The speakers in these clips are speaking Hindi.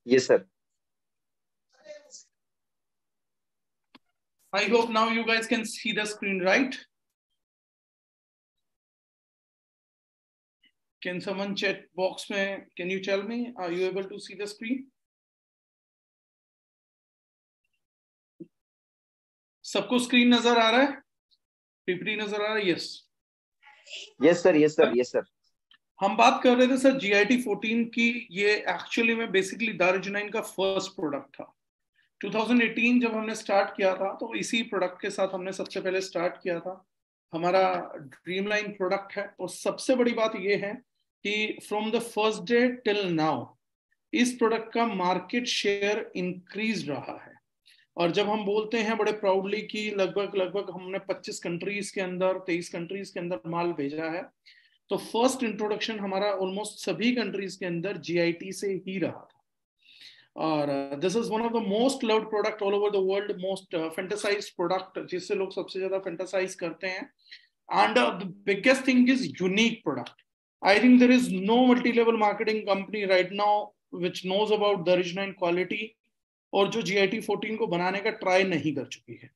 Yes, sir. I hope now you guys can see the screen, right? Can someone chat box में, can you tell me, are you able to see the screen? सबको स्क्रीन नजर आ रहा है? पीपीटी नजर आ रहा है? Yes yes sir, yes sir, yes sir. हम बात कर रहे थे सर GIT 14 की। ये एक्चुअली में बेसिकली दारुजनाइन का फर्स्ट प्रोडक्ट था। 2018 जब हमने स्टार्ट किया था तो इसी प्रोडक्ट के साथ हमने सबसे पहले स्टार्ट किया था। हमारा ड्रीम लाइन प्रोडक्ट है और सबसे बड़ी बात ये है कि from the first day till now इस प्रोडक्ट का मार्केट शेयर इंक्रीज रहा है। और जब हम बोलते हैं बड़े प्राउडली कि लगभग हमने 25 कंट्रीज के अंदर 23 कंट्रीज के अंदर माल भेजा है, तो फर्स्ट इंट्रोडक्शन हमारा ऑलमोस्ट सभी कंट्रीज के अंदर GIT से ही रहा था। और this is one of the most loved product all over the world, most fantasized product जिससे लोग सबसे ज्यादा फैंटेसाइज करते हैं। And the biggest thing is unique product. I think there is no multi level marketing company right now which knows about दारुजनाइन क्वालिटी और जो GIT 14 को बनाने का ट्राई नहीं कर चुकी है।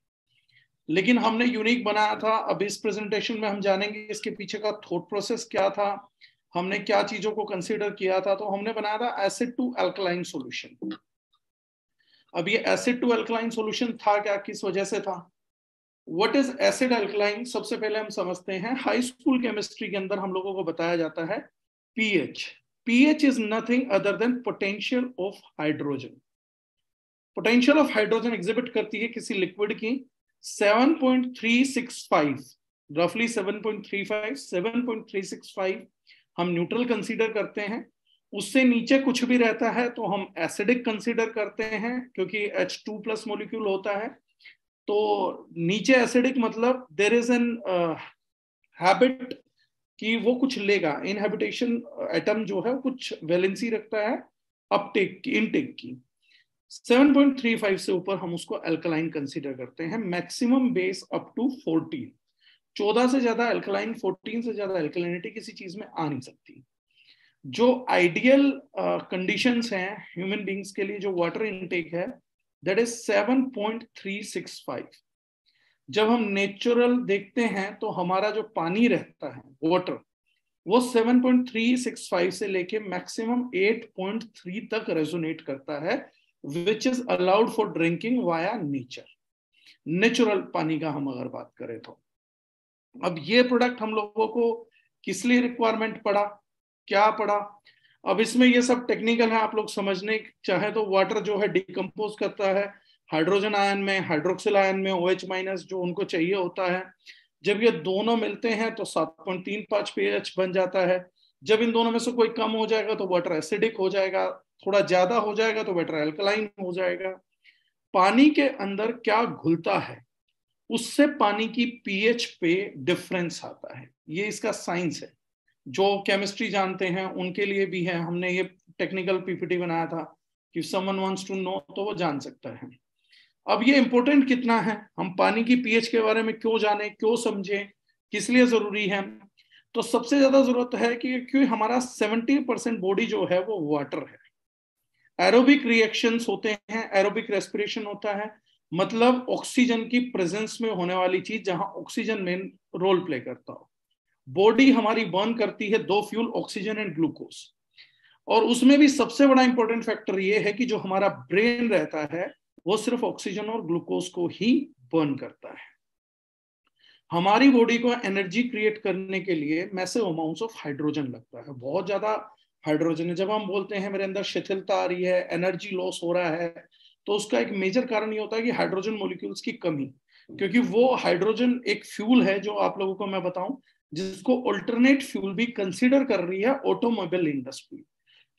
लेकिन हमने यूनिक बनाया था। अब इस प्रेजेंटेशन में हम जानेंगे इसके पीछे का थॉट प्रोसेस क्या था, हमने क्या चीजों को कंसीडर किया था। तो हमने बनाया था एसिड टू अल्कलाइन सॉल्यूशन। अब ये एसिड टू अल्कलाइन सॉल्यूशन था क्या, किस वजह से था? What is acid alkaline? सबसे पहले हम समझते हैं, हाई स्कूल केमिस्ट्री के अंदर हम लोगों को बताया जाता है pH is nothing other than potential of hydrogen. Potential of hydrogen exhibit करती है किसी लिक्विड की 7.365, रफली 7.365 हम न्यूट्रल कंसीडर करते हैं। उससे नीचे कुछ भी रहता है तो हम एसिडिक कंसीडर करते हैं, क्योंकि H2+ मॉलिक्यूल होता है। तो नीचे एसिडिक मतलब देयर इज एन हैबिट कि वो कुछ लेगा, इनहैबिटेशन एटम जो है कुछ वैलेंसी रखता है अपटेक की, इनटेक की। 7.35 से ऊपर हम उसको अल्कलाइन कंसीडर करते हैं। मैक्सिमम बेस अप टू 14, 14 से ज्यादा अल्कलाइन, 14 से ज्यादा अल्कलाइनिटी किसी चीज में आ नहीं सकती। जो आइडियल कंडीशंस हैं ह्यूमन बींग्स के लिए, जो वाटर इनटेक है, दैट इज 7.365। जब हम नेचुरल देखते हैं तो हमारा जो पानी रहता है वाटर, वो 7.365 से लेके मैक्सिमम 8.3 तक रेजोनेट करता है, which is allowed for drinking via nature. Natural पानी का हम अगर बात करें तो अब ये प्रोडक्ट हम लोगों को किस लिए रिक्वायरमेंट पड़ा, क्या पड़ा? अब इसमें ये सब टेक्निकल है, आप लोग समझने चाहे तो वाटर जो है डिकम्पोज करता है हाइड्रोजन आयन में, हाइड्रोक्सिल आयन में, OH- जो उनको चाहिए होता है। जब ये दोनों मिलते हैं तो 7.35 pH बन जाता है। जब इन दोनों में से कोई कम हो जाएगा तो वाटर एसिडिक हो जाएगा, थोड़ा ज्यादा हो जाएगा तो वाटर अल्कलाइन हो जाएगा। पानी के अंदर क्या घुलता है उससे पानी की pH पे डिफरेंस आता है, ये इसका साइंस है। जो केमिस्ट्री जानते हैं उनके लिए भी है, हमने ये टेक्निकल PPT बनाया था कि समवन वांट्स टू नो तो वो जान सकता है। अब ये इंपॉर्टेंट कितना है, हम पानी की pH के बारे में क्यों जाने, क्यों समझे, किस लिए जरूरी है? तो सबसे ज्यादा जरूरत है कि क्योंकि हमारा 70% बॉडी जो है वो वाटर है। एरोबिक रिएक्शंस होते हैं, एरोबिक रेस्पिरेशन होता है, मतलब ऑक्सीजन की प्रेजेंस में होने वाली चीज जहां ऑक्सीजन मेन रोल प्ले करता हो। बॉडी हमारी बर्न करती है दो फ्यूल, ऑक्सीजन एंड ग्लूकोज। और उसमें भी सबसे बड़ा इंपॉर्टेंट फैक्टर ये है कि जो हमारा ब्रेन रहता है वो सिर्फ ऑक्सीजन और ग्लूकोज को ही बर्न करता है। हमारी बॉडी को एनर्जी क्रिएट करने के लिए मैसिव अमाउंट्स ऑफ हाइड्रोजन लगता है, बहुत ज्यादा हाइड्रोजन है। जब हम बोलते हैं मेरे अंदर शिथिलता आ रही है, एनर्जी लॉस हो रहा है, तो उसका एक मेजर कारण ये होता है कि हाइड्रोजन मॉलिक्यूल्स की कमी, क्योंकि वो हाइड्रोजन एक फ्यूल है जो आप लोगों को मैं बताऊं जिसको अल्टरनेट फ्यूल भी कंसीडर कर रही है ऑटोमोबाइल इंडस्ट्री,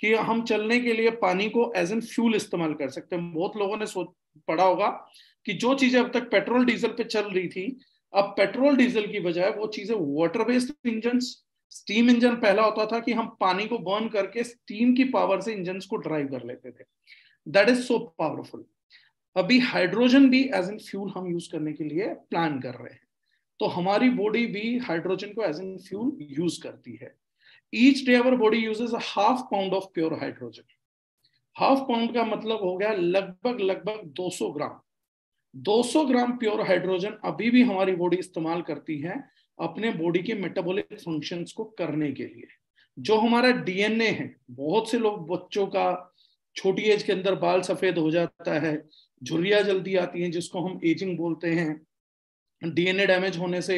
कि हम चलने के लिए पानी को एज एन फ्यूल इस्तेमाल कर सकते हैं। बहुत लोगों ने पढ़ा होगा कि जो चीजें अब तक पेट्रोल डीजल पे चल रही थी, अब पेट्रोल डीजल की बजाय वो चीजें water based engine, steam engine पहला होता था कि हम पानी को बर्न करके स्टीम की पावर से इंजन को ड्राइव कर लेते थे। That is so powerful. अभी हाइड्रोजन भी एज एन फ्यूल हम यूज करने के लिए प्लान कर रहे हैं, तो हमारी बॉडी भी हाइड्रोजन को एज एन फ्यूल यूज करती है। Each day our body uses a half pound of pure hydrogen. Half pound का मतलब हो गया लगभग 200 ग्राम। 200 ग्राम प्योर हाइड्रोजन अभी भी हमारी बॉडी इस्तेमाल करती है अपने बॉडी के मेटाबॉलिक फंक्शंस को करने के लिए। जो हमारा डीएनए है, बहुत से लोग बच्चों का छोटी एज के अंदर बाल सफेद हो जाता है, झुर्रियां जल्दी आती हैं जिसको हम एजिंग बोलते हैं, डीएनए डैमेज होने से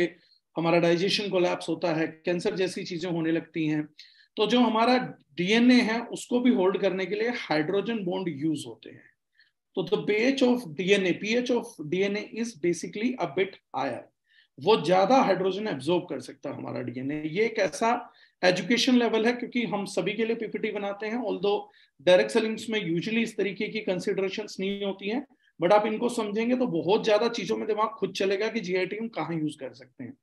हमारा डाइजेशन कोलैप्स होता है, कैंसर जैसी चीजें होने लगती हैं। तो जो हमारा डीएनए है उसको भी होल्ड करने के लिए हाइड्रोजन बॉन्ड यूज होते हैं। तो the pH of DNA is basically a bit higher। वो ज्यादा हाइड्रोजन एब्जॉर्ब कर सकता है हमारा डीएनए। ये एक ऐसा एजुकेशन लेवल है, क्योंकि हम सभी के लिए पीपीटी बनाते हैं, ऑल्दो डायरेक्ट सेलिंग्स में यूजुअली इस तरीके की कंसिडरेशंस नहीं होती हैं, बट आप इनको समझेंगे तो बहुत ज्यादा चीजों में दिमाग खुद चलेगा कि जीआईटी हम कहाँ यूज कर सकते हैं।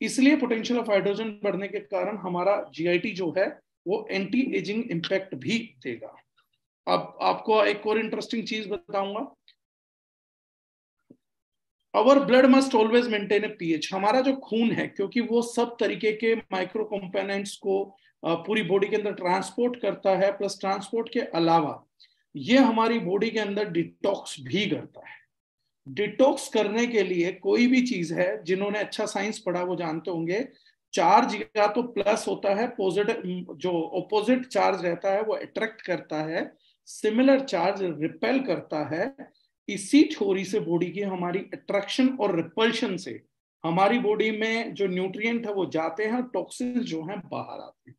इसलिए पोटेंशियल ऑफ हाइड्रोजन बढ़ने के कारण हमारा जीआईटी जो है वो एंटी एजिंग इम्पैक्ट भी देगा। अब आपको एक और इंटरेस्टिंग चीज बताऊंगा। Our blood must always maintain a pH. हमारा जो खून है, क्योंकि वो सब तरीके के माइक्रो कंपोनेंट्स को पूरी बॉडी के अंदर ट्रांसपोर्ट करता है, प्लस ट्रांसपोर्ट के अलावा ये हमारी बॉडी के अंदर डिटॉक्स भी करता है। डिटॉक्स करने के लिए कोई भी चीज है, जिन्होंने अच्छा साइंस पढ़ा वो जानते होंगे, चार्ज या तो प्लस होता है, पॉजिटिव जो ऑपोजिट चार्ज रहता है वो अट्रैक्ट करता है, सिमिलर चार्ज रिपेल करता है। इसी थ्योरी से बॉडी की हमारी अट्रैक्शन और रिपल्शन से हमारी बॉडी में जो न्यूट्रिएंट है वो जाते हैं, टॉक्सिन जो हैं बाहर आते हैं।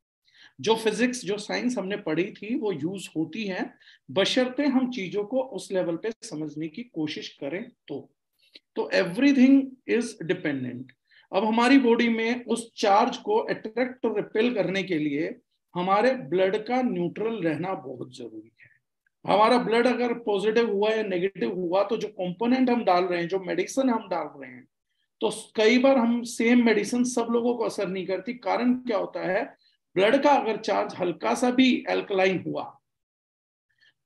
जो फिजिक्स जो साइंस हमने पढ़ी थी वो यूज होती है, बशर्ते हम चीजों को उस लेवल पे समझने की कोशिश करें। तो एवरीथिंग इज डिपेंडेंट। अब हमारी बॉडी में उस चार्ज को अट्रैक्ट और रिपेल करने के लिए हमारे ब्लड का न्यूट्रल रहना बहुत जरूरी है। हमारा ब्लड अगर पॉजिटिव हुआ या नेगेटिव हुआ तो जो कंपोनेंट हम डाल रहे हैं, जो मेडिसिन हम डाल रहे हैं, तो कई बार हम सेम मेडिसिन सब लोगों को असर नहीं करती। कारण क्या होता है, ब्लड का अगर चार्ज हल्का सा भी एल्कलाइन हुआ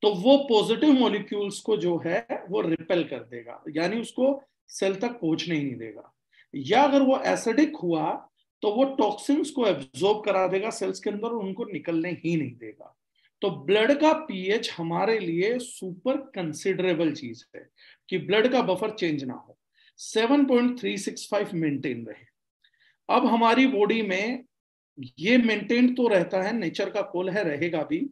तो वो पॉजिटिव मॉलिक्यूल्स को जो है वो रिपेल कर देगा, यानी उसको सेल तक पहुंचने ही नहीं देगा। या अगर वो एसिडिक हुआ तो वो टॉक्सिन्स को एब्जॉर्ब करा देगा सेल्स के अंदर और उनको निकलने ही नहीं देगा। तो ब्लड का पीएच हमारे लिए सुपर कंसिडरेबल चीज है कि ब्लड का बफर चेंज ना हो, 7.365 मेंटेन रहे। अब हमारी बॉडी में ये मेंटेन तो रहता है, नेचर का कॉल है, रहेगा भी।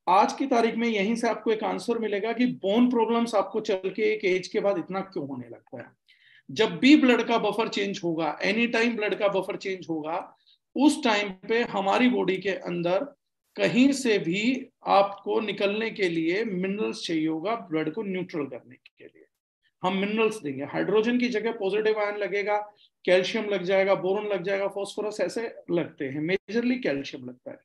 आज की तारीख में यहीं से आपको एक आंसर मिलेगा कि बोन प्रॉब्लम्स आपको चल के एक एज के बाद इतना क्यों होने लगता है। जब भी ब्लड का बफर चेंज होगा, एनी टाइम ब्लड का बफर चेंज होगा, उस टाइम पे हमारी बॉडी के अंदर कहीं से भी आपको निकलने के लिए मिनरल्स चाहिए होगा ब्लड को न्यूट्रल करने के लिए। हम मिनरल्स देंगे, हाइड्रोजन की जगह पॉजिटिव आयन लगेगा, कैल्शियम लग जाएगा, बोरोन लग जाएगा, फास्फोरस, ऐसे लगते हैं, मेजरली कैल्शियम लगता है।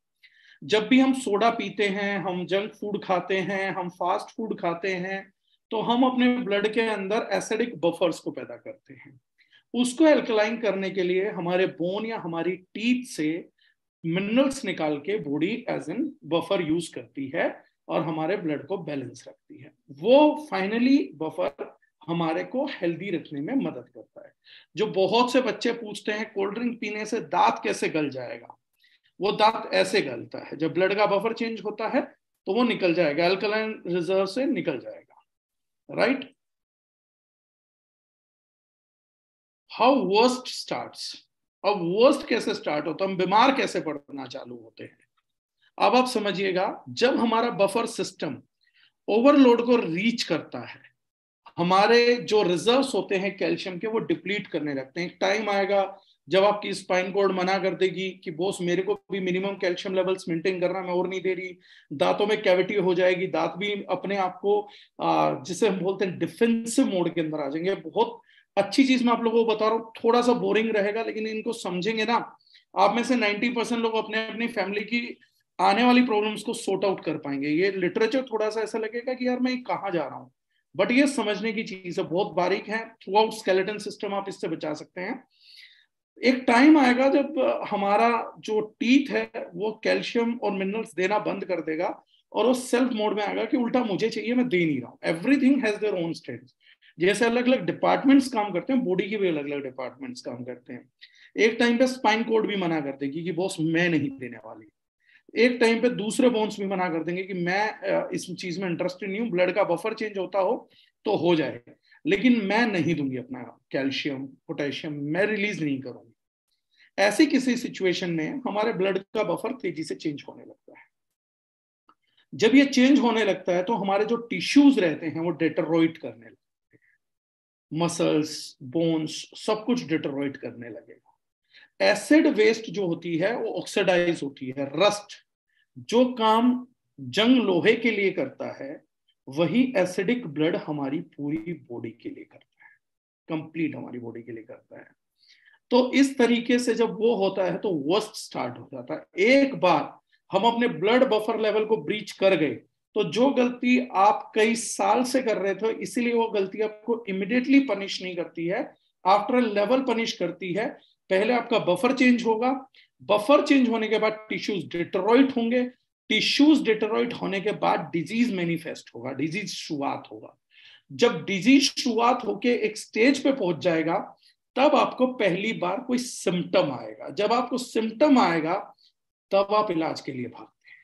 जब भी हम सोडा पीते हैं, हम जंक फूड खाते हैं, हम फास्ट फूड खाते हैं, तो हम अपने ब्लड के अंदर एसिडिक बफर्स को पैदा करते हैं। उसको एल्कलाइन करने के लिए हमारे बोन या हमारी टीथ से मिनरल्स निकाल के body as an buffer use करती है और हमारे ब्लड को बैलेंस रखती है। वो फाइनली बफर हमारे को हेल्दी रखने में मदद करता है। जो बहुत से बच्चे पूछते हैं कोल्ड ड्रिंक पीने से दांत कैसे गल जाएगा, वो दांत ऐसे गलता है, जब ब्लड का बफर चेंज होता है तो वो निकल जाएगा, अल्कलाइन रिजर्व से निकल जाएगा, राइट। How worst starts. अब वर्स्ट कैसे स्टार्ट होता है, हम बीमार कैसे पड़ना चालू होते हैं। अब आप समझिएगा, जब हमारा बफर सिस्टम ओवरलोड को रीच करता है, हमारे जो रिजर्व्स होते हैं कैल्शियम के वो डिप्लीट करने लगते हैं। एक टाइम आएगा जब आपकी स्पाइन कॉर्ड मना कर देगी कि बॉस मेरे को भी मिनिमम कैल्शियम लेवल्स मेंटेन करना, मैं और नहीं दे रही। दांतों में कैविटी हो जाएगी, दांत भी अपने आप को जिसे हम बोलते हैं डिफेंसिव मोड के अंदर आ जाएंगे। बहुत अच्छी चीज मैं आप लोगों को बता रहा हूँ, थोड़ा सा बोरिंग रहेगा लेकिन इनको समझेंगे ना, आप में से 90% लोग अपने अपनी फैमिली की आने वाली प्रॉब्लम्स को सॉर्ट आउट कर पाएंगे। ये लिटरेचर थोड़ा सा ऐसा लगेगा कि यार मैं कहाँ जा रहा हूँ, बट ये समझने की चीज है, बहुत बारीक है। थ्रू आउट स्केलेटन सिस्टम आप इससे बचा सकते हैं। एक टाइम आएगा जब हमारा जो टीथ है वो कैल्शियम और मिनरल्स देना बंद कर देगा और वो सेल्फ मोड में आएगा कि उल्टा मुझे चाहिए, मैं दे नहीं रहा हूँ। Everything has their own strength. जैसे अलग अलग डिपार्टमेंट्स काम करते हैं, बॉडी की भी अलग अलग डिपार्टमेंट्स काम करते हैं। एक टाइम पे स्पाइन कोड भी मना कर देगी कि बॉस मैं नहीं देने वाली। एक टाइम पे दूसरे बोन्स भी मना कर देंगे कि मैं इस चीज में इंटरेस्टेड नहीं हूँ, ब्लड का बफर चेंज होता हो तो हो जाए, लेकिन मैं नहीं दूंगी अपना कैल्शियम पोटेशियम, मैं रिलीज नहीं करूंगी। ऐसी किसी सिचुएशन में हमारे ब्लड का बफर तेजी से चेंज होने लगता है। जब ये चेंज होने लगता है तो हमारे जो टिश्यूज रहते हैं वो डेटरोइट करने लगते हैं, मसल्स बोन्स सब कुछ डेटरोइट करने लगेगा। एसिड वेस्ट जो होती है वो ऑक्सीडाइज होती है, रस्ट। जो काम जंग लोहे के लिए करता है वही एसिडिक ब्लड हमारी पूरी बॉडी के लिए करता है, कंप्लीट हमारी बॉडी के लिए करता है। तो इस तरीके से जब वो होता है तो वर्स्ट स्टार्ट हो जाता है। एक बार हम अपने ब्लड बफर लेवल को ब्रीच कर गए तो जो गलती आप कई साल से कर रहे थे, इसीलिए वो गलती आपको इमिडिएटली पनिश नहीं करती है, आफ्टर लेवल पनिश करती है। पहले आपका बफर चेंज होगा, बफर चेंज होने के बाद टिश्यूज डिटरॉइट होंगे, टिश्यूज डिटरॉइट होने के बाद डिजीज मैनिफेस्ट होगा, डिजीज शुरुआत होगा। जब डिजीज शुरुआत होके एक स्टेज पे पहुंच जाएगा तब आपको पहली बार कोई सिम्टम आएगा। जब आपको सिम्टम आएगा तब आप इलाज के लिए भागते हैं।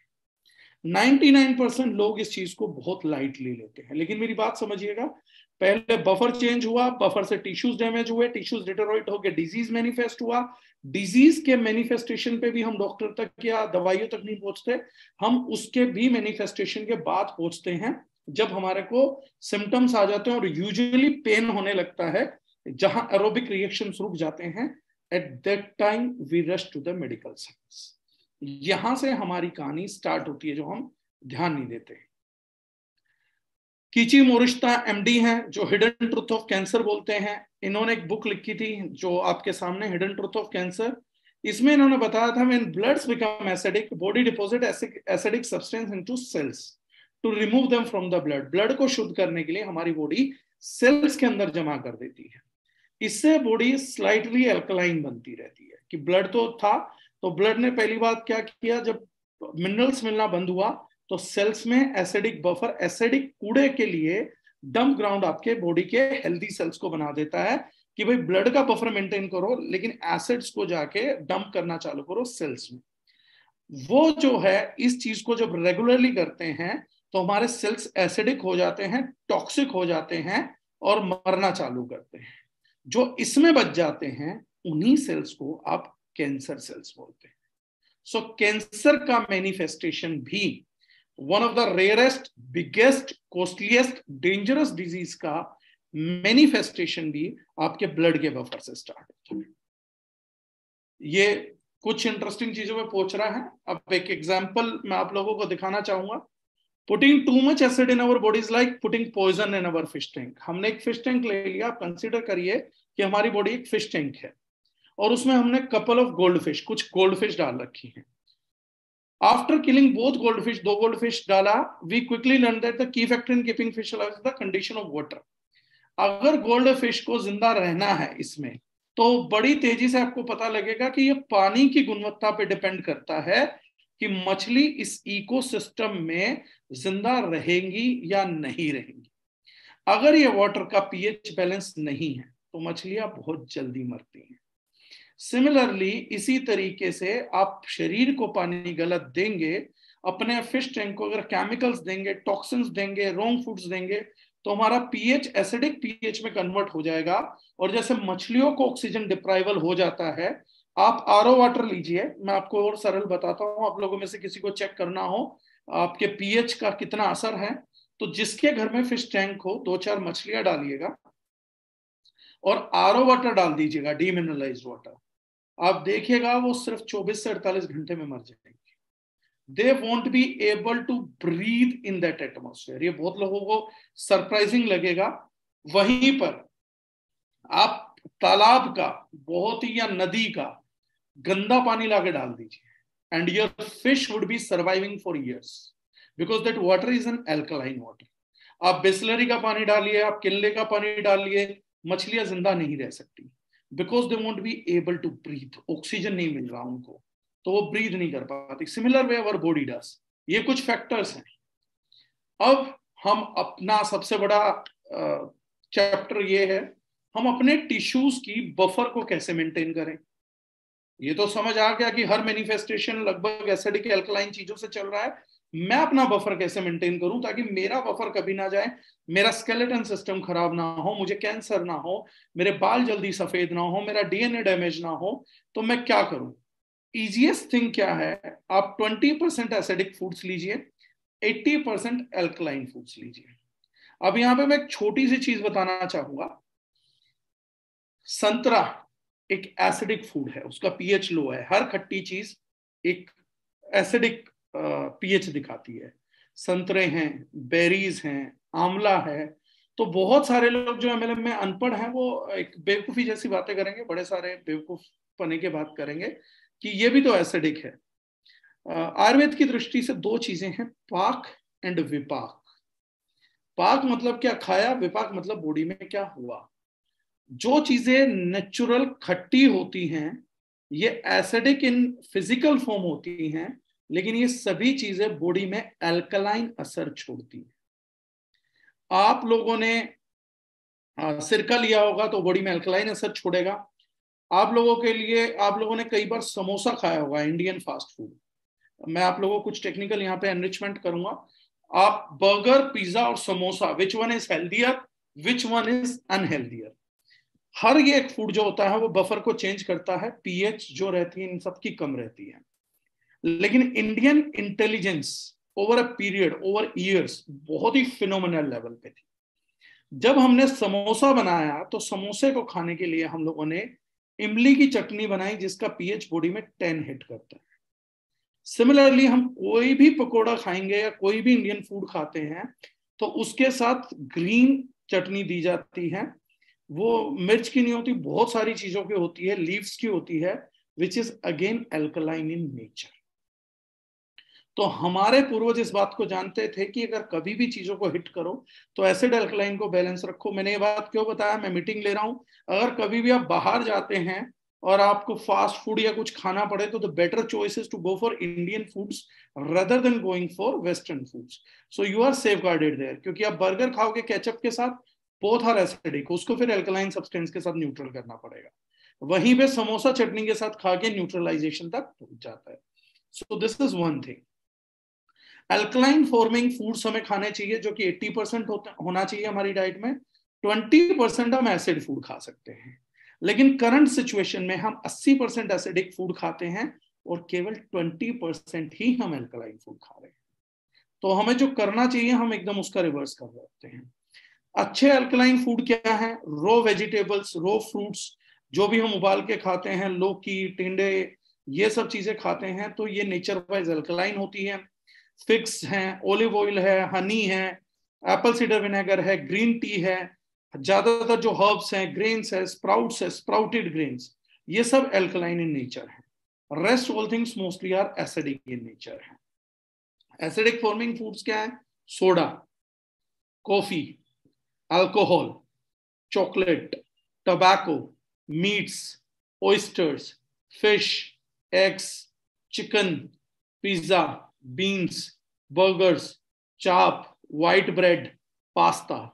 99% लोग इस चीज को बहुत लाइटली लेते हैं, लेकिन मेरी बात समझिएगा, पहले बफर चेंज हुआ, बफर से टिश्यूज डैमेज हुए, टिश्यूज डिटोरेट होकर डिजीज मैनिफेस्ट हुआ। डिजीज के मैनिफेस्टेशन पे भी हम डॉक्टर तक या दवाइयों तक नहीं पहुंचते, हम उसके भी मैनिफेस्टेशन के बाद पहुंचते हैं जब हमारे को सिम्टम्स आ जाते हैं और यूजुअली पेन होने लगता है, जहां एरोबिक रिएक्शंस रुक जाते हैं। At that time we rush to the medical science. यहां से हमारी कहानी स्टार्ट होती है जो हम ध्यान नहीं देते। कीची मोरिश्ता एमडी हैं जो हिडन ट्रुथ ऑफ कैंसर बोलते हैं। इन्होंने एक बुक लिखी थी जो आपके सामने, हिडन ट्रुथ ऑफ कैंसर। इसमें इन्होंने बताया था when bloods become acidic body deposit acidic substance into cells to remove them from the blood. Blood को शुद्ध करने के लिए हमारी बॉडी सेल्स के अंदर जमा कर देती है। इससे बॉडी स्लाइटली अल्कलाइन बनती रहती है कि ब्लड तो था, तो ब्लड ने पहली बात क्या किया, जब मिनरल्स मिलना बंद हुआ तो सेल्स में एसिडिक बफर, एसिडिक कूड़े के लिए डंप ग्राउंड आपके बॉडी के हेल्दी सेल्स को बना देता है कि भाई ब्लड का बफर मेंटेन करो लेकिन एसिड्स को जाके डंप करना चालू करो सेल्स में। वो जो है इस चीज को जब रेगुलरली करते हैं तो हमारे सेल्स एसिडिक हो जाते हैं, टॉक्सिक हो जाते हैं और मरना चालू करते हैं। जो इसमें बच जाते हैं उन्हीं सेल्स को आप कैंसर सेल्स बोलते हैं। सो कैंसर का मैनिफेस्टेशन भी one of the rarest, biggest, costliest, dangerous disease का मैनिफेस्टेशन भी आपके ब्लड के बफर से स्टार्ट होता है। ये कुछ इंटरेस्टिंग चीजों में पहुंच रहा है। अब एक एग्जांपल मैं आप लोगों को दिखाना चाहूंगा। Putting too much acid in our body is like putting poison in our fish tank. हमने एक फिश टैंक ले लिया, आप कंसीडर करिए कि हमारी बॉडी एक फिश टैंक है और उसमें हमने कपल ऑफ गोल्ड फिश, कुछ गोल्ड फिश डाल रखी हैं। After killing both gold fish, 2 gold fish डाला, we quickly learn that the key factor in keeping fish alive is the condition of water. अगर गोल्ड फिश को जिंदा रहना है इसमें तो बड़ी तेजी से आपको पता लगेगा कि ये पानी की गुणवत्ता पे डिपेंड करता है कि मछली इस इकोसिस्टम में जिंदा रहेंगी या नहीं रहेंगी। अगर ये वाटर का पीएच बैलेंस नहीं है तो मछलियां बहुत जल्दी मरती हैं। सिमिलरली इसी तरीके से आप शरीर को पानी गलत देंगे, अपने फिश टैंक को अगर केमिकल्स देंगे, टॉक्सिन्स देंगे, रॉन्ग फूड्स देंगे तो हमारा पीएच एसिडिक पीएच में कन्वर्ट हो जाएगा। और जैसे मछलियों को ऑक्सीजन डिप्राइवल हो जाता है, आप आरओ वाटर लीजिए, मैं आपको और सरल बताता हूं, आप लोगों में से किसी को चेक करना हो आपके पीएच का कितना असर है, तो जिसके घर में फिश टैंक हो 2-4 मछलियां डालिएगा और आरओ वाटर डाल दीजिएगा, डीमिनरलाइज्ड वाटर। आप देखिएगा वो सिर्फ 24 से 48 घंटे में मर जाएंगे। They won't be able to breathe in that atmosphere. ये बहुत लोगों को सरप्राइजिंग लगेगा। वहीं पर आप तालाब का बहुत ही या नदी का गंदा पानी लाके डाल दीजिए and your fish would be surviving for years because that water is an alkaline water. आप बिस्लरी का पानी डालिए, आप किनले का पानी डालिए, मछलियां जिंदा नहीं रह सकती because they won't be able to breathe. Oxygen नहीं मिल रहा उनको तो वो ब्रीथ नहीं कर पाती। Similar way our body does. ये कुछ फैक्टर्स हैं। अब हम अपना सबसे बड़ा चैप्टर ये है, हम अपने टिश्यूज की बफर को कैसे मेंटेन करें। ये तो समझ आ गया कि हर मैनिफेस्टेशन लगभग एसिडिक एल्कलाइन चीजों से चल रहा है। मैं अपना बफर कैसे मेंटेन करूं ताकि मेरा बफर कभी ना जाए, मेरा स्केलेटन सिस्टम खराब ना हो, मुझे कैंसर ना हो, मेरे बाल जल्दी सफेद ना हो, मेरा डीएनए डैमेज ना हो। तो मैं क्या करूं? इजीएस्ट थिंग क्या है, आप 20% एसिडिक फूड्स लीजिए, 80% एल्कलाइन फूड्स लीजिए। अब यहां पे मैं एक छोटी सी चीज बताना चाहूंगा। संतरा एक एसिडिक फूड है, उसका पीएच लो है। हर खट्टी चीज एक एसिडिक पीएच दिखाती है। संतरे हैं, बेरीज हैं, आंवला है। तो बहुत सारे लोग जो एमएलएम में अनपढ़ हैं वो एक बेवकूफी जैसी बातें करेंगे, बड़े सारे बेवकूफ पने के बात करेंगे कि ये भी तो एसिडिक है। आयुर्वेद की दृष्टि से दो चीजें हैं, पाक एंड विपाक। पाक मतलब क्या खाया, विपाक मतलब बॉडी में क्या हुआ। जो चीजें नेचुरल खट्टी होती हैं ये एसिडिक इन फिजिकल फॉर्म होती हैं, लेकिन ये सभी चीजें बॉडी में अल्कलाइन असर छोड़ती हैं। आप लोगों ने सिरका लिया होगा तो बॉडी में अल्कलाइन असर छोड़ेगा। आप लोगों के लिए, आप लोगों ने कई बार समोसा खाया होगा, इंडियन फास्ट फूड। मैं आप लोगों को कुछ टेक्निकल यहाँ पे एनरिचमेंट करूंगा। आप बर्गर, पिज्जा और samosa, which one is healthier, which one is unhealthier. हर ये एक फूड जो होता है वो बफर को चेंज करता है, पीएच जो रहती है इन सब की कम रहती है। लेकिन Indian intelligence over a period, over years बहुत ही फिनोमिनल लेवल पे थी। जब हमने समोसा बनाया तो समोसे को खाने के लिए हम लोगों ने इमली की चटनी बनाई जिसका पीएच बॉडी में 10 हिट करता है। सिमिलरली हम कोई भी पकोड़ा खाएंगे या कोई भी इंडियन फूड खाते हैं तो उसके साथ ग्रीन चटनी दी जाती है। वो मिर्च की नहीं होती, बहुत सारी चीजों की होती है, लीव्स की होती है, which is again alkaline in nature. तो हमारे पूर्वज इस बात को जानते थे कि अगर कभी भी चीजों को हिट करो तो एसिड एल्कलाइन को बैलेंस रखो। मैंने ये बात क्यों बताया, मैं मीटिंग ले रहा हूं। अगर कभी भी आप बाहर जाते हैं और आपको फास्ट फूड या कुछ खाना पड़े तो the better choice is to go for Indian foods rather than going for western foods. So you are safe guarded there, क्योंकि आप बर्गर खाओगे केचप के साथ, बोथ आर एसिडिक, उसको फिर एल्कलाइन सब्सटेंस के साथ न्यूट्रल करना पड़ेगा। वहीं पे समोसा चटनी के साथ खा के न्यूट्रलाइजेशन तक पहुंच जाता है। सो this is one thing. Alkaline forming foods हमें खाने चाहिए जो कि 80% होना चाहिए हमारी डाइट में। 20% हम एसिड फूड खा सकते हैं, लेकिन करंट सिचुएशन में हम 80% एसिडिक फूड खाते हैं और केवल 20% ही हम अल्कलाइन फूड खा रहे हैं। तो हमें जो करना चाहिए हम एकदम उसका रिवर्स कर रहे हैं। अच्छे अल्कलाइन फूड क्या है? रो वेजिटेबल्स, रो फ्रूट्स, जो भी हम उबाल के खाते हैं, लौकी, टिंडे, ये सब चीजें खाते हैं तो ये नेचर वाइज अल्कलाइन होती है। फिग्स हैं, ओलिव ऑयल है, हनी है, एप्पल सीडर विनेगर है, ग्रीन टी है, ज्यादातर जो हर्ब्स हैं, ग्रेन्स है, स्प्राउट्स है, स्प्राउटेड ग्रेन्स, ये सब एल्कलाइन इन नेचर है। Rest all things mostly are acidic in nature है। एसिडिक फॉर्मिंग फूड्स क्या है? Soda, coffee, alcohol, chocolate, tobacco, meats, oysters, fish, eggs, chicken, pizza, beans, burgers, chop, white bread, pasta,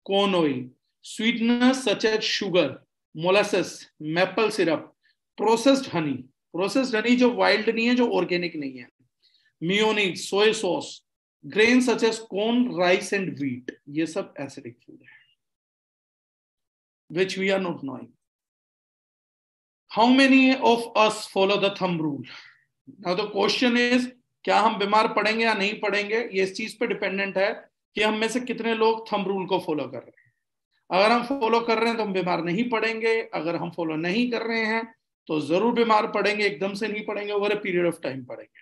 corn oil, sweeteners such as sugar, molasses, maple syrup, processed honey, processed honey जो wild नहीं है, जो organic नहीं है, mayonnaise, soy sauce, grains such as corn, rice and wheat, ये सब acidic food है which we are not knowing. How many of us follow the thumb rule? Now the question is, क्या हम बीमार पड़ेंगे या नहीं पड़ेंगे, ये इस चीज पे डिपेंडेंट है कि हम में से कितने लोग थंब रूल को फॉलो कर रहे हैं। अगर हम फॉलो कर रहे हैं तो हम बीमार नहीं पड़ेंगे, अगर हम फॉलो नहीं कर रहे हैं तो जरूर बीमार पड़ेंगे, एकदम से नहीं पड़ेंगे, over a period of time पड़ेंगे।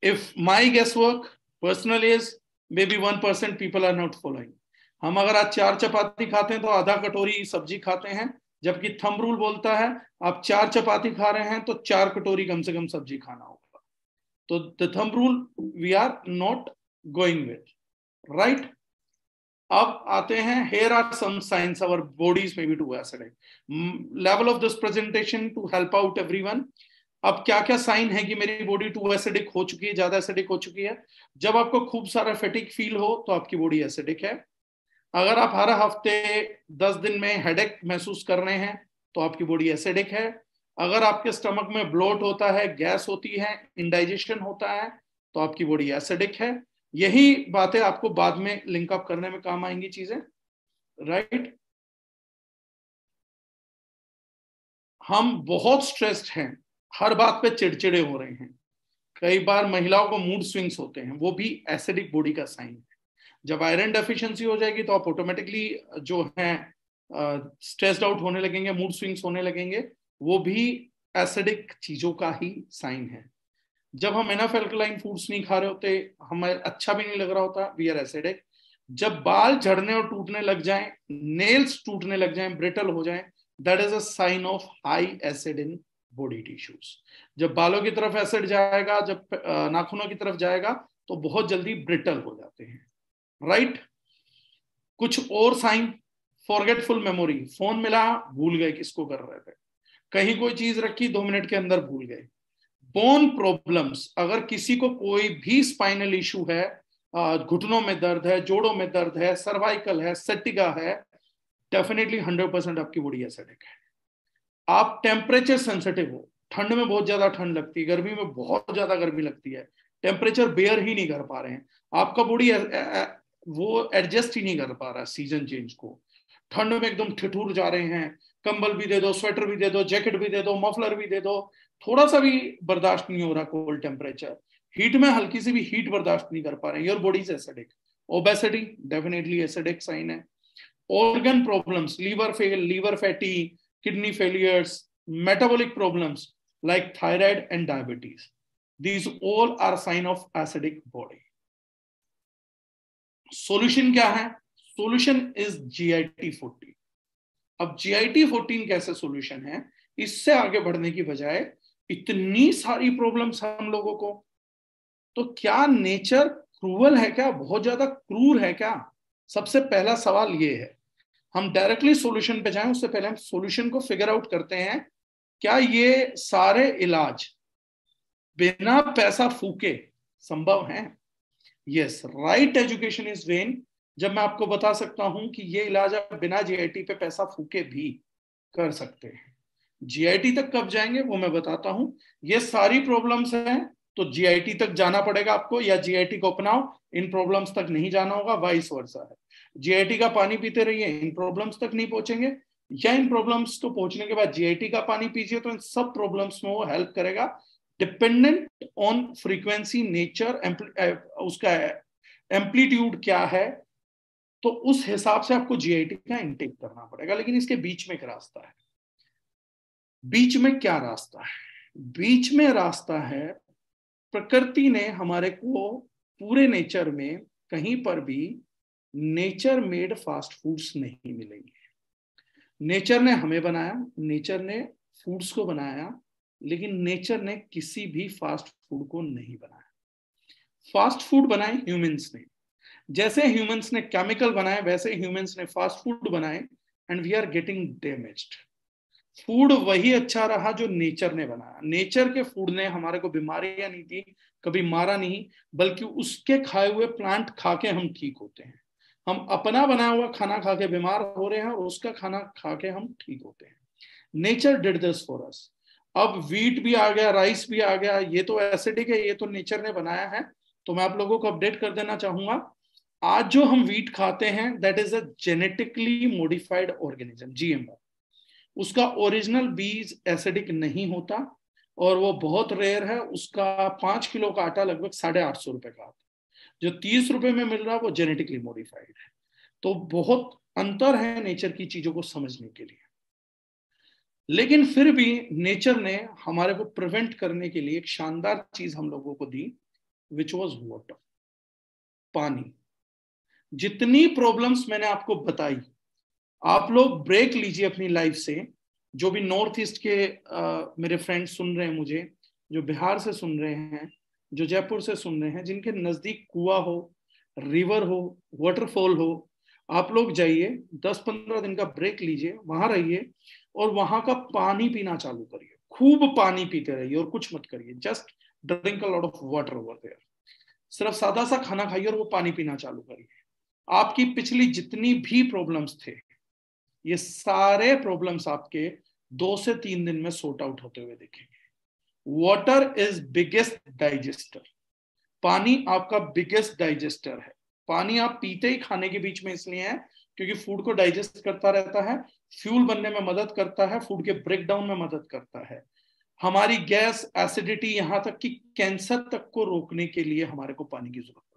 If my guess work personally is maybe 1% people are not following. हम अगर आज 4 चपाती खाते हैं तो आधा कटोरी सब्जी खाते हैं, जबकि थंब रूल बोलता है आप 4 चपाती खा रहे हैं तो 4 कटोरी कम से कम सब्जी खाना होगा। तो the thumb rule we are not going with, right. अब आते हैं, here are some signs our bodies may be too acidic. Level of this presentation to help out everyone. अब क्या क्या साइन है कि मेरी बॉडी टू एसिडिक हो चुकी है, ज्यादा एसिडिक हो चुकी है? जब आपको खूब सारा फैटिक फील हो तो आपकी बॉडी एसिडिक है। अगर आप हर हफ्ते 10 दिन में हेडेक महसूस कर रहे हैं तो आपकी बॉडी एसिडिक है। अगर आपके स्टमक में ब्लोट होता है, गैस होती है, इंडाइजेशन होता है, तो आपकी बॉडी एसिडिक है। यही बातें आपको बाद में लिंकअप करने में काम आएंगी चीजें, राइट। हम बहुत स्ट्रेस्ड हैं, हर बात पे चिड़चिड़े हो रहे हैं, कई बार महिलाओं को मूड स्विंग्स होते हैं, वो भी एसिडिक बॉडी का साइन है। जब आयरन डेफिशिएंसी हो जाएगी तो आप ऑटोमेटिकली जो है स्ट्रेस्ड आउट होने लगेंगे, मूड स्विंग्स होने लगेंगे, वो भी एसिडिक चीजों का ही साइन है। जब हम एनफ एल्कलाइन फूड्स नहीं खा रहे होते, हमें अच्छा भी नहीं लग रहा होता, वी आर एसिडिक। जब बाल झड़ने और टूटने लग जाएं, नेल्स टूटने लग जाएं, ब्रिटल हो जाएं, that is a sign of high acid in body tissues. जब बालों की तरफ एसिड जाएगा, जब नाखूनों की तरफ जाएगा, तो बहुत जल्दी ब्रिटल हो जाते हैं, राइट। कुछ और साइन, फॉरगेटफुल मेमोरी, फोन मिला भूल गए किसको कर रहे थे, कहीं कोई चीज रखी 2 मिनट के अंदर भूल गए। बोन प्रॉब्लम्स, अगर किसी को कोई भी स्पाइनल इशू है, घुटनों में दर्द है, जोड़ों में दर्द है, सर्वाइकल है, सटिगा है, डेफिनेटली 100% आपकी बॉडी एसिडिक है। आप टेम्परेचर सेंसिटिव हो, ठंड में बहुत ज्यादा ठंड लगती है, गर्मी में बहुत ज्यादा गर्मी लगती है, टेम्परेचर बेयर ही नहीं कर पा रहे हैं, आपका बॉडी वो एडजस्ट ही नहीं कर पा रहा सीजन चेंज को। ठंड में एकदम ठिठुर जा रहे हैं, कंबल भी दे दो, स्वेटर भी दे दो, जैकेट भी दे दो, मफलर भी दे दो, थोड़ा सा भी बर्दाश्त नहीं हो रहा कोल्ड टेम्परेचर। हीट में हल्की सी भी हीट बर्दाश्त नहीं कर पा रहे हैं, your body is acidic. Obesity definitely acidic sign है। Organ problems, liver fail, liver fatty, kidney failures, metabolic problems like thyroid and diabetes, these all are sign of acidic body. Solution क्या है? Solution is GIT14। अब GIT14 कैसे सॉल्यूशन है? इससे आगे बढ़ने की बजाय इतनी सारी प्रॉब्लम्स हम लोगों को, तो क्या नेचर क्रूअल है क्या, बहुत ज्यादा क्रूर है क्या? सबसे पहला सवाल ये है। हम डायरेक्टली सॉल्यूशन पे जाएं उससे पहले हम सॉल्यूशन को फिगर आउट करते हैं। क्या ये सारे इलाज बिना पैसा फूके संभव है? Yes, right education is when. जब मैं आपको बता सकता हूं कि ये इलाज आप बिना GIT पे पैसा फूके भी कर सकते हैं। GIT तक कब जाएंगे वो मैं बताता हूं। ये सारी प्रॉब्लम्स हैं तो GIT तक जाना पड़ेगा आपको, या GIT को अपनाओ, इन प्रॉब्लम्स तक नहीं जाना होगा, वाइस वर्सा है। GIT का पानी पीते रहिए, इन प्रॉब्लम्स तक नहीं पहुंचेंगे, या इन प्रॉब्लम्स को पहुंचने के बाद GIT का पानी पीजिए तो इन सब प्रॉब्लम्स में वो हेल्प करेगा। डिपेंडेंट ऑन फ्रीक्वेंसी, नेचर, उसका एम्पलीट्यूड क्या है, तो उस हिसाब से आपको GIT का इंटेक करना पड़ेगा। लेकिन इसके बीच में एक रास्ता है। बीच में क्या रास्ता है? बीच में रास्ता है, प्रकृति ने हमारे को पूरे नेचर में कहीं पर भी नेचर मेड फास्ट फूड्स नहीं मिलेंगे। नेचर ने हमें बनाया, नेचर ने फूड्स को बनाया, लेकिन नेचर ने किसी भी फास्ट फूड को नहीं बनाया। फास्ट फूड बनाए ह्यूमंस ने, जैसे ह्यूमंस ने केमिकल बनाए वैसे ह्यूमंस ने फास्ट फूड बनाए, and we are getting damaged. Food वही अच्छा रहा जो नेचर ने बनाया। नेचर के फूड ने हमारे को बीमारियां नहीं दी, कभी मारा नहीं, बल्कि उसके खाए हुए प्लांट खा के हम ठीक होते हैं। हम अपना बनाया हुआ खाना खा के बीमार हो रहे हैं और उसका खाना खा के हम ठीक होते हैं। Nature did this for us. अब व्हीट भी आ गया, राइस भी आ गया, ये तो एसिडिक है, ये तो नेचर ने बनाया है। तो मैं आप लोगों को अपडेट कर देना चाहूंगा, आज जो हम व्हीट खाते हैं that is a genetically modified organism, GMO। उसका ओरिजिनल बीज एसिडिक नहीं होता और वो बहुत रेयर है। उसका 5 किलो का आटा लगभग 850 रुपए का आता है। जो 30 रुपए में मिल रहा है वो जेनेटिकली मॉडिफाइड है। तो बहुत अंतर है नेचर की चीजों को समझने के लिए। लेकिन फिर भी नेचर ने हमारे को प्रिवेंट करने के लिए एक शानदार चीज हम लोगों को दी, विच वॉज वाटर, पानी। जितनी प्रॉब्लम्स मैंने आपको बताई, आप लोग ब्रेक लीजिए अपनी लाइफ से। जो भी नॉर्थ ईस्ट के मेरे फ्रेंड्स सुन रहे हैं मुझे, जो बिहार से सुन रहे हैं, जो जयपुर से सुन रहे हैं, जिनके नजदीक कुआं हो, रिवर हो, वाटरफॉल हो, आप लोग जाइए, 10-15 दिन का ब्रेक लीजिए, वहां रहिए और वहां का पानी पीना चालू करिए। खूब पानी पीते रहिए और कुछ मत करिए, just drink a lot of water over there. सिर्फ सादा सा खाना खाइए और वो पानी पीना चालू करिए। आपकी पिछली जितनी भी प्रॉब्लम्स थे, ये सारे प्रॉब्लम्स आपके 2 से 3 दिन में सॉर्ट आउट होते हुए देखेंगे। वाटर इज बिगेस्ट डाइजेस्टर, पानी आपका बिगेस्ट डाइजेस्टर है। पानी आप पीते ही खाने के बीच में इसलिए है क्योंकि फूड को डाइजेस्ट करता रहता है, फ्यूल बनने में मदद करता है, फूड के ब्रेक डाउन में मदद करता है, हमारी गैस, एसिडिटी, यहां तक कि कैंसर तक को रोकने के लिए हमारे को पानी की जरूरत है।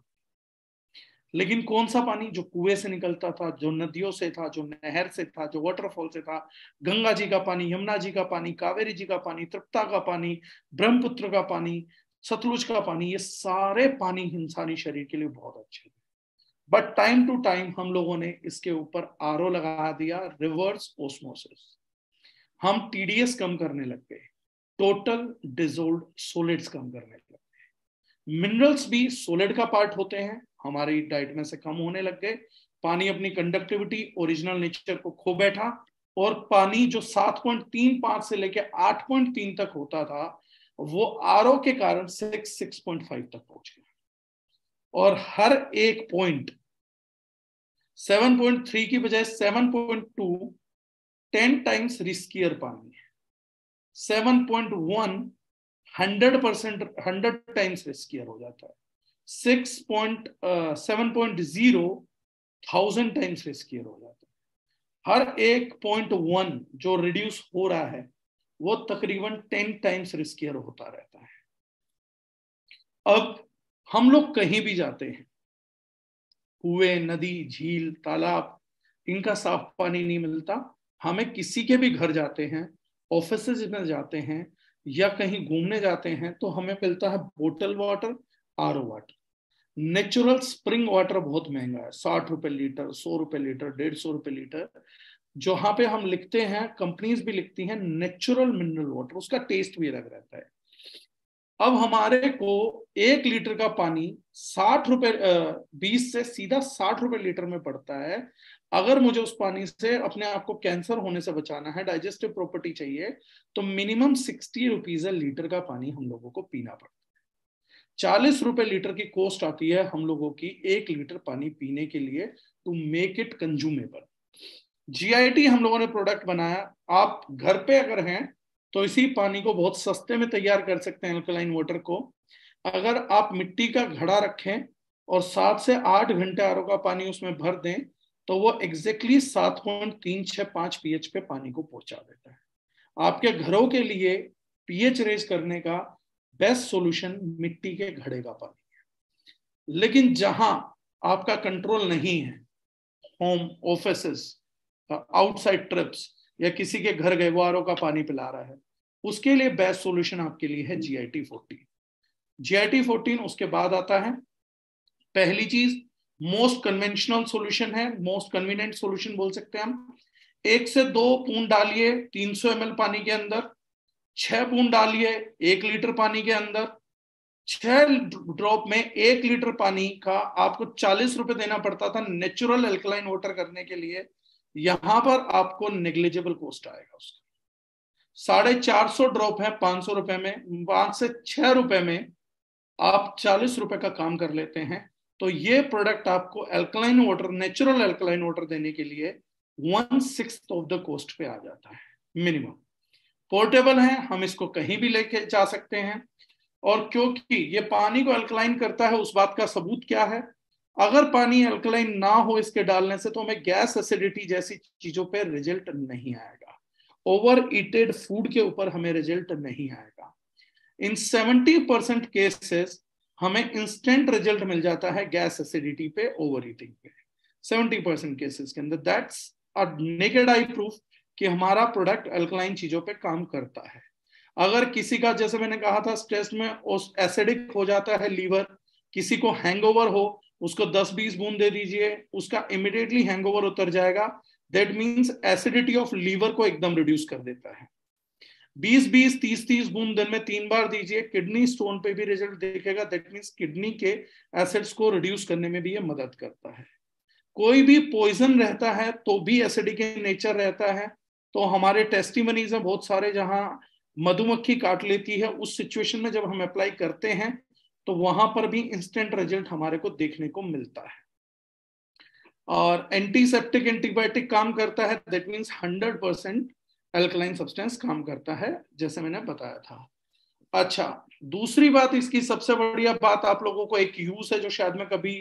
लेकिन कौन सा पानी? जो कुएं से निकलता था, जो नदियों से था, जो नहर से था, जो वाटरफॉल से था, गंगा जी का पानी, यमुना जी का पानी, कावेरी जी का पानी, तृप्ता का पानी, ब्रह्मपुत्र का पानी, सतलुज का पानी, ये सारे पानी इंसानी शरीर के लिए बहुत अच्छे हैं। बट टाइम टू टाइम हम लोगों ने इसके ऊपर आरओ लगा दिया, रिवर्स ऑस्मोसिस, हम टीडीएस कम करने लग गए, टोटल डिसॉल्व्ड सॉलिड्स कम करने लग गए। मिनरल्स भी सॉलिड का पार्ट होते हैं, हमारी डाइट में से कम होने लग गए। पानी अपनी कंडक्टिविटी, ओरिजिनल नेचर को खो बैठा, और पानी जो 7.35 से लेकर 8.3 तक होता था, वो आरओ के कारण 6.5 तक पहुंच गया। और हर एक पॉइंट 7.3 की बजाय 7.2 10 टाइम्स रिस्कियर पानी है। 7.1 100 टाइम्स रिस्कियर हो जाता है। 7.0 1000 टाइम्स रिस्कियर हो जाता है। हर एक 0.1 जो रिड्यूस हो रहा है वो तकरीबन 10 टाइम्स रिस्कियर होता रहता है। अब हम लोग कहीं भी जाते हैं, कुएं, नदी, झील, तालाब, इनका साफ पानी नहीं मिलता। हमें किसी के भी घर जाते हैं, ऑफिसेज में जाते हैं, या कहीं घूमने जाते हैं, तो हमें मिलता है बोतल water, RO water. Natural spring water बहुत महंगा है, 60 रुपए लीटर, 100 रुपए लीटर, 150 रुपए लीटर। जहां पे हम लिखते हैं, कंपनीज भी लिखती हैं नेचुरल मिनरल वाटर, उसका टेस्ट भी अलग रहता है। अब हमारे को 1 लीटर का पानी 60 रुपए 20 से सीधा 60 रुपए लीटर में पड़ता है। अगर मुझे उस पानी से अपने आप को कैंसर होने से बचाना है, डाइजेस्टिव प्रॉपर्टी चाहिए, तो मिनिमम 60 रुपीज लीटर का पानी हम लोगों को पीना पड़ता है। 40 रुपए लीटर की कॉस्ट आती है हम लोगों की 1 लीटर पानी पीने के लिए, to make it consumable. GIT हम लोगों ने प्रोडक्ट बनाया। आप घर पे अगर हैं तो इसी पानी को बहुत सस्ते में तैयार कर सकते हैं, अल्कलाइन वाटर को। अगर आप मिट्टी का घड़ा रखें और 7 से 8 घंटे आरओ का पानी उसमें भर दें, तो वो एग्जैक्टली 7.365 पीएच पे पानी को पहुंचा देता है। आपके घरों के लिए पीएच रेज करने का बेस्ट सॉल्यूशन मिट्टी के घड़े का पानी है। लेकिन जहां आपका कंट्रोल नहीं है, होम, ऑफिसेस, आउटसाइड ट्रिप्स, या किसी के घर गए वो आरओ का पानी पिला रहा है, उसके लिए बेस्ट सॉल्यूशन आपके लिए है जीआईटी 14। जीआईटी 14 उसके बाद आता है। पहली चीज, मोस्ट कन्वेंशनल सॉल्यूशन है, मोस्ट कन्वीनियंट सॉल्यूशन बोल सकते हैं हम। 1 से 2 बूंद डालिए 300 ml पानी के अंदर, 6 बूंद डालिए 1 लीटर पानी के अंदर। 6 ड्रॉप में 1 लीटर पानी का आपको 40 रुपए देना पड़ता था नेचुरल अल्कलाइन वाटर करने के लिए। यहां पर आपको नेग्लिजिबल कॉस्ट आएगा उसका। 450 ड्रॉप है 500 रुपए में, 5 से 6 रुपए में आप 40 रुपए का काम कर लेते हैं। तो ये प्रोडक्ट आपको alkaline water, natural alkaline water देने के लिए 1/6 ऑफ द कॉस्ट पे आ जाता है मिनिमम। पोर्टेबल है, हम इसको कहीं भी लेके जा सकते हैं। और क्योंकि ये पानी को अल्कलाइन करता है, उस बात का सबूत क्या है? अगर पानी अल्कलाइन ना हो इसके डालने से, तो हमें गैस, एसिडिटी जैसी चीजों पे रिजल्ट नहीं आएगा। ओवर ईटेड फूड के ऊपर हमें रिजल्ट नहीं आएगा। इन 70% केसेस हमें इंस्टेंट रिजल्ट मिल जाता है गैस, एसिडिटी पे, ओवर ईटिंग पे। 70% केसेस के अंदर that's a naked eye proof कि हमारा प्रोडक्ट अल्कलाइन चीजों पे काम करता है। अगर किसी का, जैसे मैंने कहा था, स्ट्रेस में एसिडिक हो जाता है लीवर, किसी को हैंगओवर हो, उसको 10-20 बूंद दे दीजिए, उसका इमीडिएटली हैंगओवर उतर जाएगा। That means acidity of liver को एकदम रिड्यूस कर देता है। 20-20, 30-30 बूंद दिन में 3 बार दीजिए, किडनी स्टोन पे भी रिजल्ट दिखेगा। दैट मींस किडनी के एसिड्स को रिड्यूस करने में भी ये मदद करता है। कोई भी पॉइजन रहता है तो भी एसिडिक नेचर रहता है। तो हमारे टेस्टिमनीज में बहुत सारे, जहां मधुमक्खी काट लेती है, उस सिचुएशन में जब हम अप्लाई करते हैं तो वहां पर भी इंस्टेंट रिजल्ट हमारे को देखने को मिलता है। और एंटीसेप्टिक, एंटीबायोटिक काम करता है। दैट मींस 100% एल्कलाइन सब्सटेंस काम करता है, जैसे मैंने बताया था। अच्छा, दूसरी बात, इसकी सबसे बढ़िया बात आप लोगों को एक यूज है जो शायद मैं कभी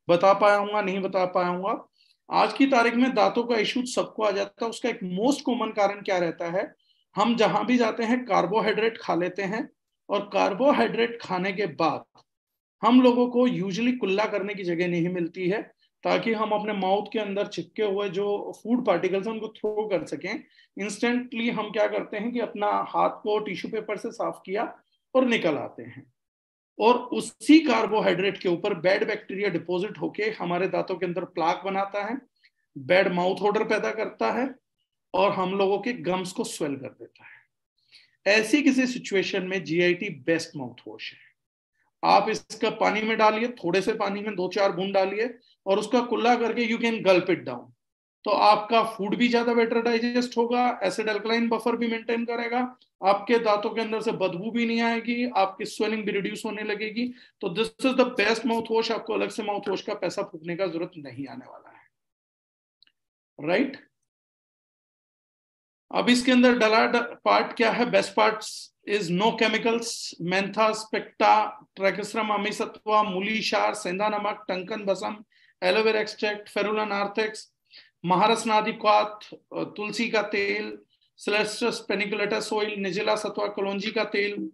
बता पाया हूँ, नहीं बता पाया हूँ। आज की तारीख में दांतों का इशू सबको आ जाता है। उसका एक मोस्ट कॉमन कारण क्या रहता है, हम जहां भी जाते हैं कार्बोहाइड्रेट खा लेते हैं, और कार्बोहाइड्रेट खाने के बाद हम लोगों को यूजुअली कुल्ला करने की जगह नहीं मिलती है, ताकि हम अपने माउथ के अंदर चिपके हुए जो फूड पार्टिकल्स हैं उनको थ्रो कर सकें। इंस्टेंटली हम क्या करते हैं कि अपना हाथ को टिश्यू पेपर से साफ किया और निकल आते हैं, और उसी कार्बोहाइड्रेट के ऊपर बैड बैक्टीरिया डिपॉजिट होके हमारे दांतों के अंदर प्लाक बनाता है, बैड माउथ ऑडर पैदा करता है, और हम लोगों के गम्स को स्वेल कर देता है। ऐसी किसी सिचुएशन में जीआईटी बेस्ट माउथ वॉश है। आप इसका पानी में डालिए, थोड़े से पानी में 2-4 बूंद डालिए और उसका कुल्ला करके you can Gulp it down, तो आपका फूड भी ज्यादा बेटर डाइजेस्ट होगा, एसिड अल्कलाइन बफर भी मेंटेन करेगा, आपके दांतों के अंदर से बदबू भी नहीं आएगी, आपकी स्वेलिंग भी रिड्यूस होने लगेगी। तो this is the best mouth wash. आपको अलग से माउथ वॉश का पैसा फूकने का जरूरत नहीं आने वाला है, राइट। अब इसके अंदर डला पार्ट क्या है, best part is no chemicals, mentha, स्पेक्टा, ट्रैकेस्ट्रम अमीसत्वा, मूली क्षार, सेंधा नमक, टंकन भस्म, एलोवेरा एक्सट्रैक्ट, फेरुला नार्थेक्स, महारसनादि क्वाथ, तुलसी का तेल, सेलेस्टस पेनिकुलेटस ऑयल, निजिला सत्वा कलौंजी का तेल,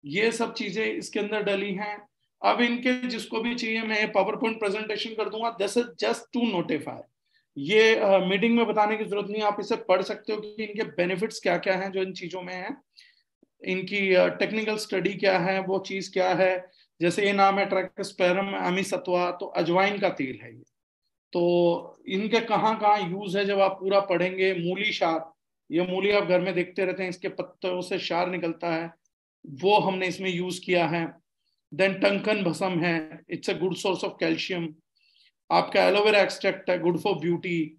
ये सब चीजें इसके अंदर डली हैं। अब इनके जिसको भी चाहिए मैं पावर पॉइंट प्रेजेंटेशन कर दूंगा, this is just to notify. ये मीटिंग में बताने की जरूरत नहीं, आप इसे पढ़ सकते हो कि इनके बेनिफिट्स क्या क्या हैं जो इन चीजों में है, इनकी टेक्निकल स्टडी क्या है, वो चीज क्या है। जैसे ये नाम है ट्रैकेस्पेरम अमीसत्वा, तो अजवाइन का तेल है ये। तो इनके कहाँ कहाँ यूज है जब आप पूरा पढ़ेंगे। मूली क्षार, ये मूली आप घर में देखते रहते हैं, इसके पत्तों से क्षार निकलता है, वो हमने इसमें यूज किया है। देन टंकन भस्म है, it's a good source of calcium. आपका एलोवेरा एक्सट्रैक्ट है, गुड फॉर ब्यूटी।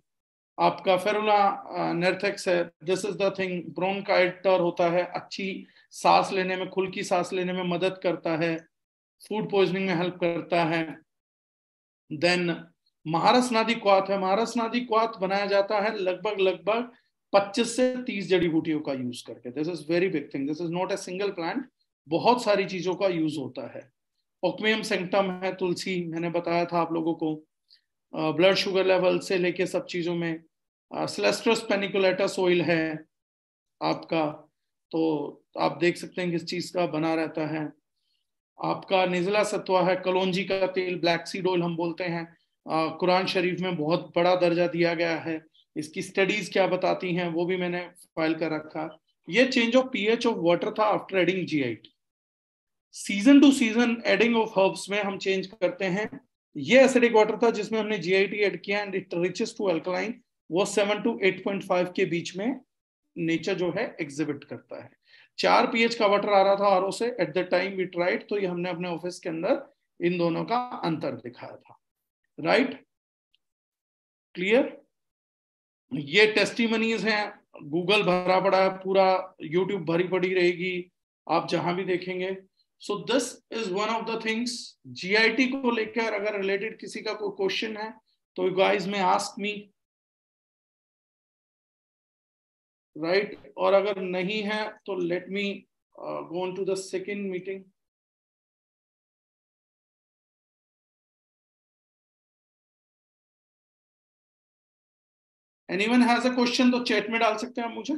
आपका फेरुला नेर्थेक्स है, दिस इज द थिंग, ब्रोंकाइटर होता है, अच्छी सांस लेने में, खुल की सांस लेने में मदद करता है, फूड पॉइजनिंग में हेल्प करता है। देन महारसनादि क्वाथ है, महारसनादि क्वाथ बनाया जाता है लगभग 25 से 30 जड़ी बूटियों का यूज करके। This is very big thing, this is not a single plant, बहुत सारी चीजों का यूज होता है। ओकमियम सेंक्टम है, तुलसी, मैंने बताया था आप लोगों को, ब्लड शुगर लेवल से लेके सब चीजों में। सेलेस्ट्रस पेनिकुलेटस ऑयल है आपका, तो आप देख सकते हैं किस चीज का बना रहता है। आपका निजला सत्वा है, कलौंजी का तेल, ब्लैक सीड ऑयल हम बोलते हैं, कुरान शरीफ में बहुत बड़ा दर्जा दिया गया है। इसकी स्टडीज क्या बताती हैं वो भी मैंने फाइल कर रखा। ये change of pH of water था after adding GIT. Season to season adding of herbs में हम चेंज करते हैं। ये एसिडिक वाटर था जिसमें हमने जीआईटी ऐड किया, and it reaches to alkaline, वो 7 to 8.5 के बीच में नेचर जो है एग्जिबिट करता है। 4 पीएच का वाटर आ रहा था आरओ से at the time we tried, तो ये हमने अपने ऑफिस के अंदर इन दोनों का अंतर दिखाया था, राइट, क्लियर। ये टेस्टिमनीज हैं, गूगल भरा पड़ा है पूरा, यूट्यूब भरी पड़ी रहेगी, आप जहां भी देखेंगे। So this is one of the things. GIT को लेकर अगर रिलेटेड किसी का कोई क्वेश्चन है तो गाइस में आस्क मी, राइट, और अगर नहीं है तो let me go on to the second meeting. Anyone has a question तो चैट में डाल सकते हैं आप मुझे।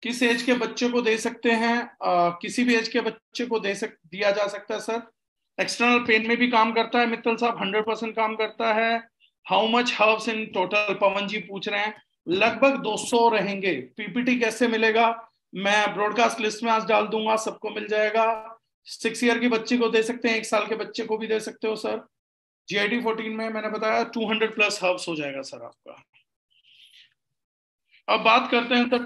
किस एज के बच्चे को दे सकते हैं, किसी भी एज के बच्चे को दिया जा सकता है सर। एक्सटर्नल पेन में भी काम करता है मित्तल साहब, 100% काम करता है। How much herbs in total, Pawan ji पूछ रहे हैं। लगभग 200 रहेंगे। पीपीटी कैसे मिलेगा, मैं ब्रॉडकास्ट लिस्ट में आज डाल दूंगा, सबको मिल जाएगा। 6 ईयर के बच्चे को दे सकते हैं, 1 साल के बच्चे को भी दे सकते हो सर। जीआईटी 14 में मैंने बताया 200 प्लस हर्ब्स हो जाएगा सर आपका। अब बात करते हैं सर